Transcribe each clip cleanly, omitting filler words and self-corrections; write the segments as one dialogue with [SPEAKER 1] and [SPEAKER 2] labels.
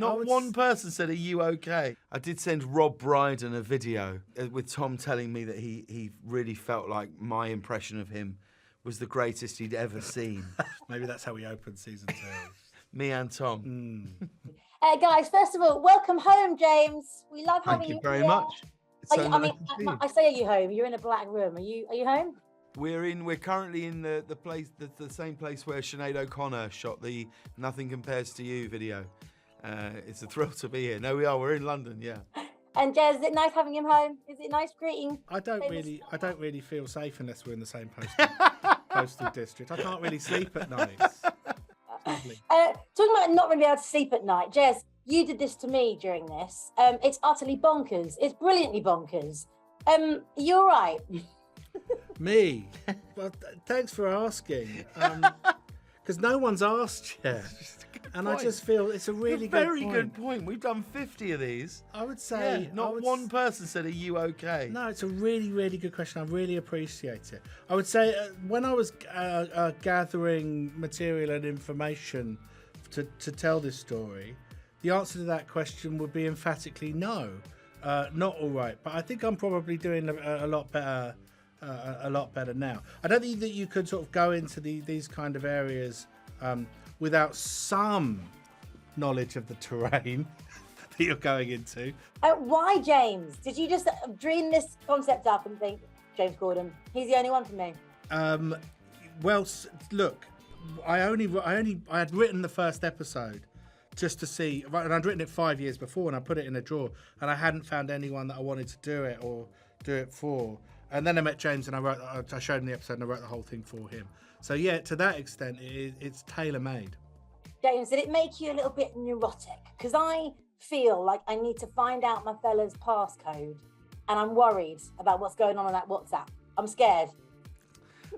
[SPEAKER 1] Not one person said, "Are you okay?" I did send Rob Brydon a video with Tom telling me that he really felt like my impression of him was the greatest he'd ever seen.
[SPEAKER 2] Maybe that's how we opened season 2.
[SPEAKER 1] Me and Tom.
[SPEAKER 3] Guys, first of all, welcome home, James. We love having you.
[SPEAKER 1] Thank you very much.
[SPEAKER 3] I say, are you home? You're in a black room. Are you home?
[SPEAKER 1] We're currently in the same place where Sinead O'Connor shot the "Nothing Compares to You" video. It's a thrill to be here. No, we are. We're in London, yeah.
[SPEAKER 3] And Jez, is it nice having him home? Is it nice greeting?
[SPEAKER 2] I don't really feel safe unless we're in the same postal district. I can't really sleep at night.
[SPEAKER 3] Talking about not really being able to sleep at night, Jez, you did this to me during this. It's utterly bonkers. It's brilliantly bonkers. You all right?
[SPEAKER 2] Me? Well, thanks for asking. Because no one's asked yet. And I just feel it's a really
[SPEAKER 1] good point. We've done 50 of these.
[SPEAKER 2] I would say...
[SPEAKER 1] Yeah, not one person said, "Are you okay?"
[SPEAKER 2] No, it's a really, really good question. I really appreciate it. I would say when I was gathering material and information to tell this story, the answer to that question would be emphatically no. Not all right. But I think I'm probably doing a lot better now. I don't think that you could sort of go into these kind of areas without some knowledge of the terrain that you're going into.
[SPEAKER 3] Why, James? Did you just dream this concept up and think, James Corden, he's the only one for me?
[SPEAKER 2] Well, look, I had written the first episode just to see, and I'd written it 5 years before, and I put it in a drawer, and I hadn't found anyone that I wanted to do it or do it for. And then I met James, and I showed him the episode, and I wrote the whole thing for him. So yeah, to that extent, it's tailor-made.
[SPEAKER 3] James, did it make you a little bit neurotic? Because I feel like I need to find out my fella's passcode, and I'm worried about what's going on that WhatsApp. I'm scared.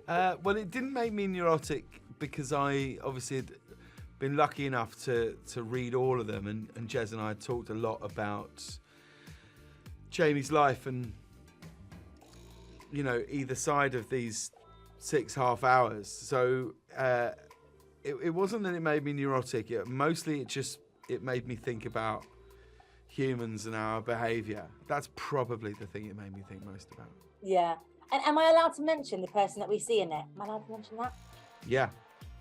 [SPEAKER 1] Well, it didn't make me neurotic because I obviously had been lucky enough to read all of them, and Jez and I had talked a lot about Jamie's life and, you know, either side of these 6.5 hours. So it wasn't that it made me neurotic. Mostly it made me think about humans and our behaviour. That's probably the thing it made me think most about.
[SPEAKER 3] Yeah. And am I allowed to mention the person that we see in it? Am I allowed to mention that?
[SPEAKER 1] Yeah.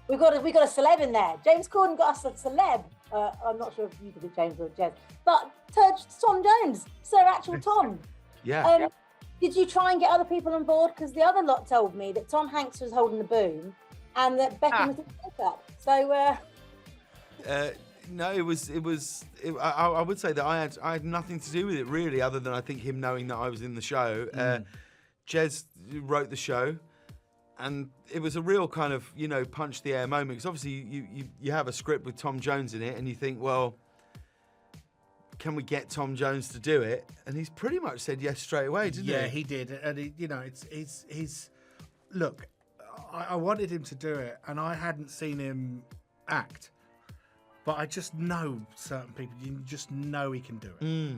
[SPEAKER 3] We got a celeb in there. James Corden got us a celeb. I'm not sure if you could be James or Jez, but Tom Jones, Sir Actual Tom.
[SPEAKER 1] Yeah.
[SPEAKER 3] Did you try and get other people on board? Because the other lot told me that Tom Hanks was holding the boom and that Beckham was in makeup. So,
[SPEAKER 1] no, it was. I would say that I had nothing to do with it really, other than I think him knowing that I was in the show. Jez wrote the show, and it was a real kind of, you know, punch the air moment. Because obviously you have a script with Tom Jones in it, and you think, well, can we get Tom Jones to do it? And he's pretty much said yes straight away, didn't he?
[SPEAKER 2] Yeah, he did. And you know, he's look, I wanted him to do it, and I hadn't seen him act, but I just know certain people. You just know he can do it.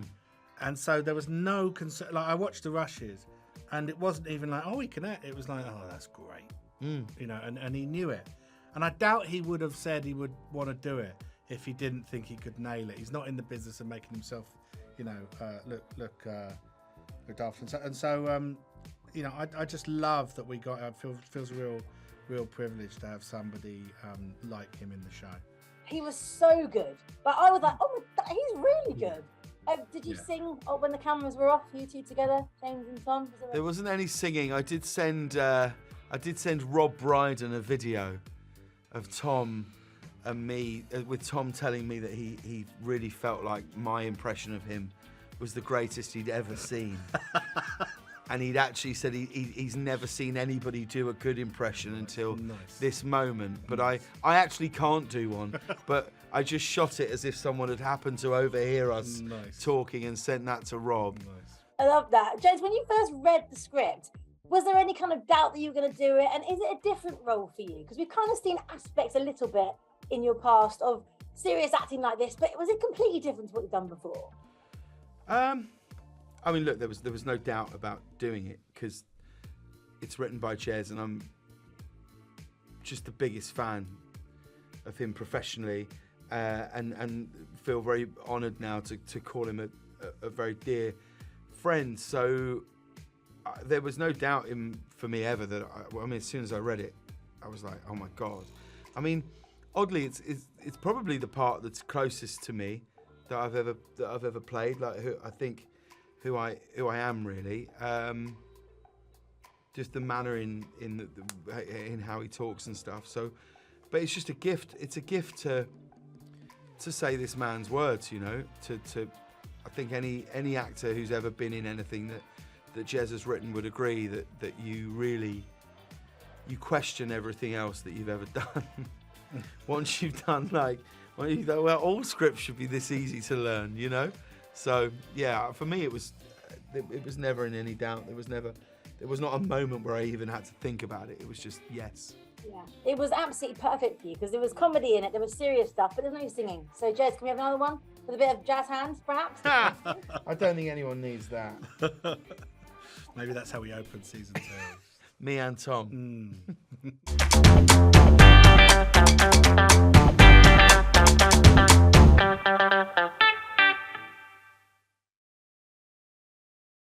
[SPEAKER 2] And so there was no concern. Like, I watched the rushes, and it wasn't even like, oh, he can act. It was like, oh, that's great. You know, and he knew it. And I doubt he would have said he would want to do it if he didn't think he could nail it. He's not in the business of making himself, you know, look after. And so, you know, I just love that we got. It feels a real privilege to have somebody like him in the show.
[SPEAKER 3] he was so good. But I was like, oh my God, he's really good. Did you sing when the cameras were off, you two together, James and Tom?
[SPEAKER 1] There wasn't any singing. I did send Rob Brydon a video of Tom and me, with Tom telling me that he really felt like my impression of him was the greatest he'd ever seen. And he'd actually said he's never seen anybody do a good impression until this moment. But I actually can't do one. But I just shot it as if someone had happened to overhear us talking and sent that to Rob.
[SPEAKER 3] I love that. James, when you first read the script, was there any kind of doubt that you were going to do it? And is it a different role for you? Because we've kind of seen aspects a little bit in your past of serious acting like this, but was it completely different to what you've done before?
[SPEAKER 1] I mean, look, there was no doubt about doing it because it's written by Jez, and I'm just the biggest fan of him professionally and feel very honoured now to call him a very dear friend. So there was no doubt for me ever that as soon as I read it, I was like, oh my God. I mean, oddly, it's probably the part that's closest to me that I've ever played. Like who I am really. Just the manner in how he talks and stuff. So, but it's just a gift. It's a gift to say this man's words. You know, to I think any actor who's ever been in anything that Jez has written would agree that you question everything else that you've ever done. Once you've done well, all scripts should be this easy to learn, you know. So yeah, for me it was never in any doubt. There was not a moment where I even had to think about it. It was just yes.
[SPEAKER 3] Yeah, it was absolutely perfect for you because there was comedy in it, there was serious stuff, but there's no singing. So Jez, can we have another one with a bit of jazz hands, perhaps?
[SPEAKER 1] I don't think anyone needs that.
[SPEAKER 2] Maybe that's how we open season 2.
[SPEAKER 1] Me and Tom.